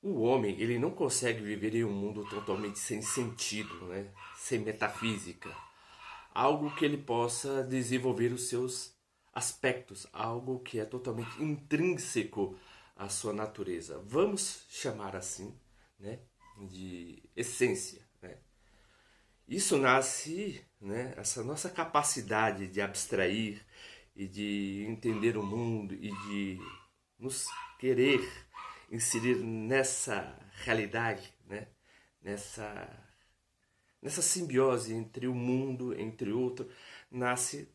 O homem, ele não consegue viver em um mundo totalmente sem sentido, né? Sem metafísica. Algo que ele possa desenvolver os seus aspectos, algo que é totalmente intrínseco à sua natureza. Vamos chamar assim, né? De essência, né? Isso nasce, né? Essa nossa capacidade de abstrair e de entender o mundo e de nos querer inserir nessa realidade, né? Nessa, nessa simbiose entre o mundo, entre o outro, nasce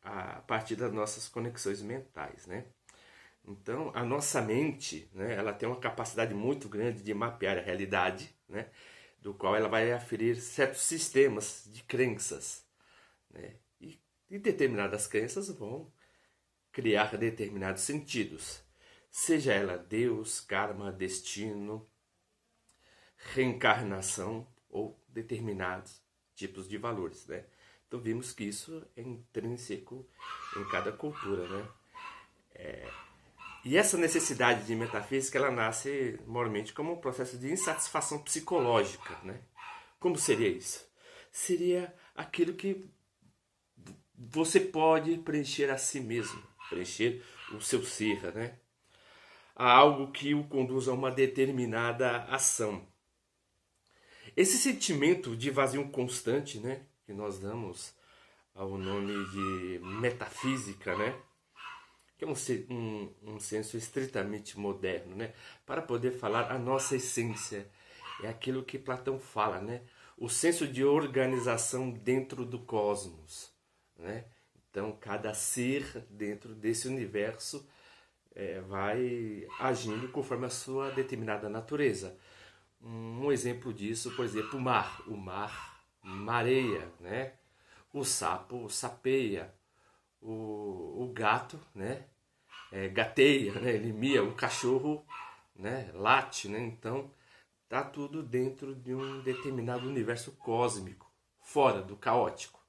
a partir das nossas conexões mentais, né? Então, a nossa mente, né, ela tem uma capacidade muito grande de mapear a realidade, né, do qual ela vai aferir certos sistemas de crenças, né, e determinadas crenças vão criar determinados sentidos, seja ela Deus, karma, destino, reencarnação ou determinados tipos de valores, né? Então vimos que isso é intrínseco em cada cultura, né? E essa necessidade de metafísica, ela nasce normalmente como um processo de insatisfação psicológica, né? Como seria isso? Seria aquilo que você pode preencher a si mesmo, preencher o seu ser, né? A algo que o conduz a uma determinada ação. Esse sentimento de vazio constante, né, que nós damos ao nome de metafísica, né, que é um senso estritamente moderno, né, para poder falar a nossa essência. É aquilo que Platão fala, né, o senso de organização dentro do cosmos, né. Então, cada ser dentro desse universo vai agindo conforme a sua determinada natureza. Um exemplo disso, por exemplo, o mar mareia, né? O sapo sapeia, o gato, né? Gateia, né? Ele mia, o cachorro, né? Late, né? Então, tá tudo dentro de um determinado universo cósmico, fora do caótico,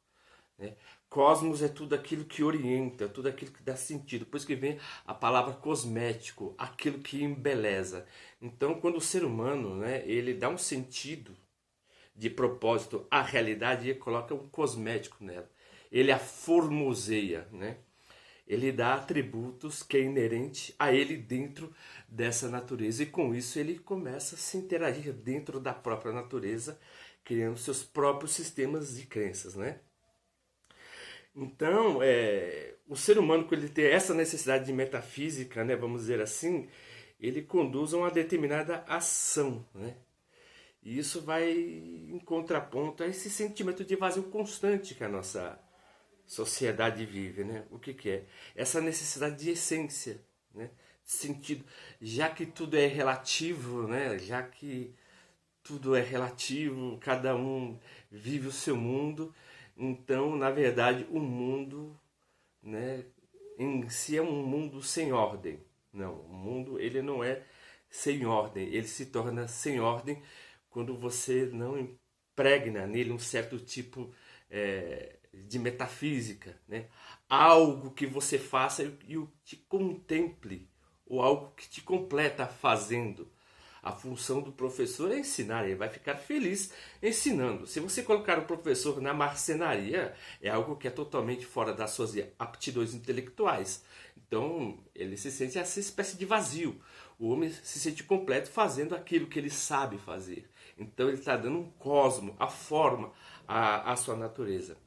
né? Cosmos é tudo aquilo que orienta, tudo aquilo que dá sentido. Por isso que vem a palavra cosmético, aquilo que embeleza. Então, quando o ser humano, né, ele dá um sentido de propósito à realidade, ele coloca um cosmético nela. Ele a formoseia, né? Ele dá atributos que é inerente a ele dentro dessa natureza. E com isso ele começa a se interagir dentro da própria natureza, criando seus próprios sistemas de crenças, né? Então, o ser humano, quando ele tem essa necessidade de metafísica, né, vamos dizer assim, ele conduz a uma determinada ação, né? E isso vai em contraponto a esse sentimento de vazio constante que a nossa sociedade vive, né? O que que é? Essa necessidade de essência, né? Sentido, já que tudo é relativo, né? Já que tudo é relativo, cada um vive o seu mundo. Então, na verdade, o mundo, né, em si é um mundo sem ordem. Não, o mundo ele não é sem ordem, ele se torna sem ordem quando você não impregna nele um certo tipo de metafísica, né? Algo que você faça e o te contemple, ou algo que te completa fazendo. A função do professor é ensinar, ele vai ficar feliz ensinando. Se você colocar o professor na marcenaria, é algo que é totalmente fora das suas aptidões intelectuais. Então, ele se sente essa espécie de vazio. O homem se sente completo fazendo aquilo que ele sabe fazer. Então, ele está dando um cosmo, a forma, à sua natureza.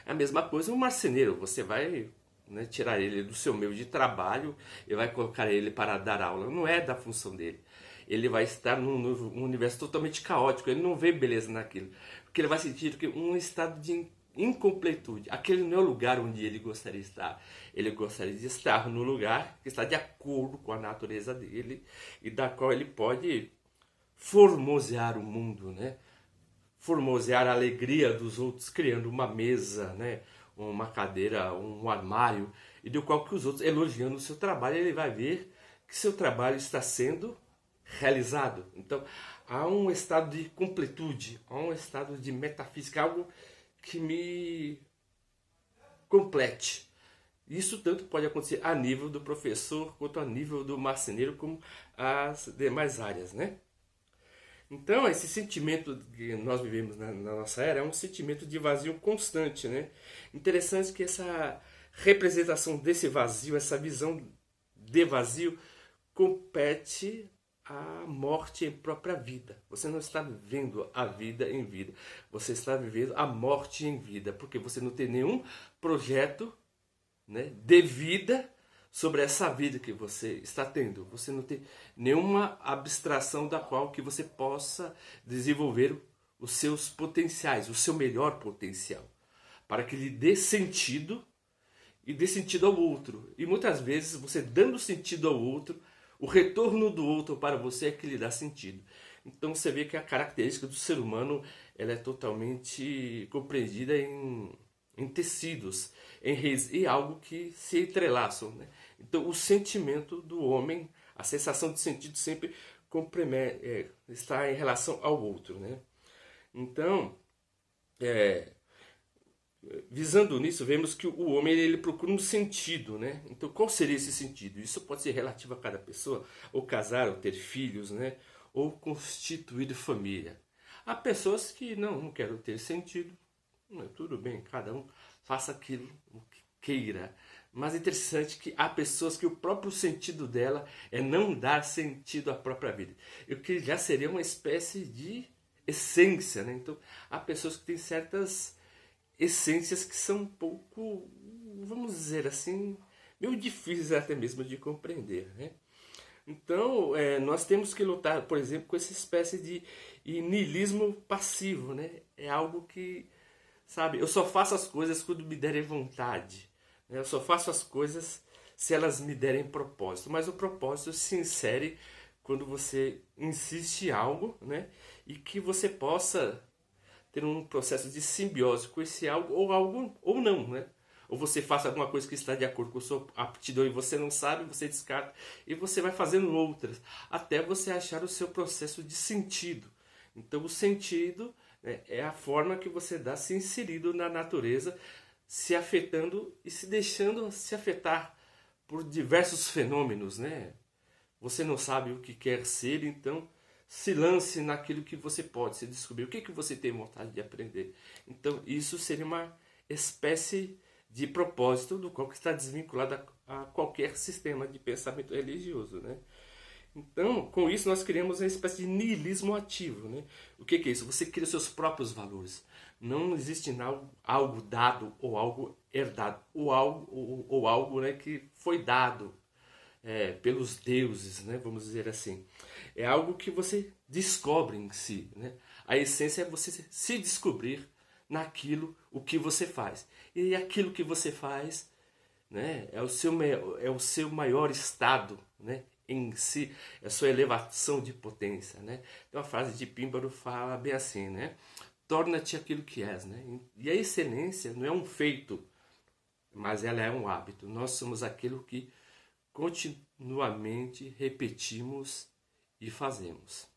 É a mesma coisa um marceneiro. Você vai, né, tirar ele do seu meio de trabalho e vai colocar ele para dar aula. Não é da função dele. Ele vai estar num universo totalmente caótico. Ele não vê beleza naquilo. Porque ele vai sentir que um estado de incompletude. Aquele não é o lugar onde ele gostaria de estar. Ele gostaria de estar no lugar que está de acordo com a natureza dele e da qual ele pode formosear o mundo, né? Formosear a alegria dos outros, criando uma mesa, né? Uma cadeira, um armário, e do qual que os outros, elogiando o seu trabalho, ele vai ver que seu trabalho está sendo realizado. Então, há um estado de completude, há um estado de metafísica, algo que me complete. Isso tanto pode acontecer a nível do professor, quanto a nível do marceneiro, como as demais áreas, né? Então, esse sentimento que nós vivemos na nossa era é um sentimento de vazio constante, né? Interessante que essa representação desse vazio, essa visão de vazio, compete à morte em própria vida. Você não está vivendo a vida em vida, você está vivendo a morte em vida, porque você não tem nenhum projeto, né, de vida sobre essa vida que você está tendo. Você não tem nenhuma abstração da qual que você possa desenvolver os seus potenciais, o seu melhor potencial, para que lhe dê sentido e dê sentido ao outro. E muitas vezes você dando sentido ao outro, o retorno do outro para você é que lhe dá sentido. Então você vê que a característica do ser humano ela é totalmente compreendida em tecidos, em redes, e algo que se entrelaçam, né? Então o sentimento do homem, a sensação de sentido sempre está em relação ao outro, né? Então, visando nisso, vemos que o homem ele procura um sentido, né? Então, qual seria esse sentido? Isso pode ser relativo a cada pessoa, ou casar, ou ter filhos, né? Ou constituir família. Há pessoas que não querem ter sentido. Tudo bem, cada um faça aquilo que queira. Mas é interessante que há pessoas que o próprio sentido dela é não dar sentido à própria vida. O que já seria uma espécie de essência, né? Então, há pessoas que têm certas essências que são um pouco, vamos dizer assim, meio difíceis até mesmo de compreender, né? Então, nós temos que lutar, por exemplo, com essa espécie de niilismo passivo, né? É algo que, sabe, eu só faço as coisas quando me derem vontade, né? Eu só faço as coisas se elas me derem propósito, mas o propósito se insere quando você insiste em algo, né? E que você possa ter um processo de simbiose com esse algo ou não, né? Ou você faça alguma coisa que está de acordo com a sua aptidão e você não sabe, você descarta e você vai fazendo outras até você achar o seu processo de sentido. Então o sentido, né, é a forma que você dá se inserido na natureza, se afetando e se deixando se afetar por diversos fenômenos, né? Você não sabe o que quer ser, então se lance naquilo que você pode, se descobrir o que você tem vontade de aprender. Então isso seria uma espécie de propósito do qual está desvinculado a qualquer sistema de pensamento religioso, né? Então, com isso nós criamos uma espécie de niilismo ativo, né? O que é isso? Você cria seus próprios valores. Não existe algo dado ou algo herdado, ou algo, né, que foi dado pelos deuses, né, vamos dizer assim. É algo que você descobre em si, né? A essência é você se descobrir naquilo o que você faz. E aquilo que você faz, né, é o seu maior estado, né, em si, é a sua elevação de potência, né? Tem uma frase de Pímbaro fala bem assim, né? Torna-te aquilo que és, né? E a excelência não é um feito, mas ela é um hábito. Nós somos aquilo que continuamente repetimos e fazemos.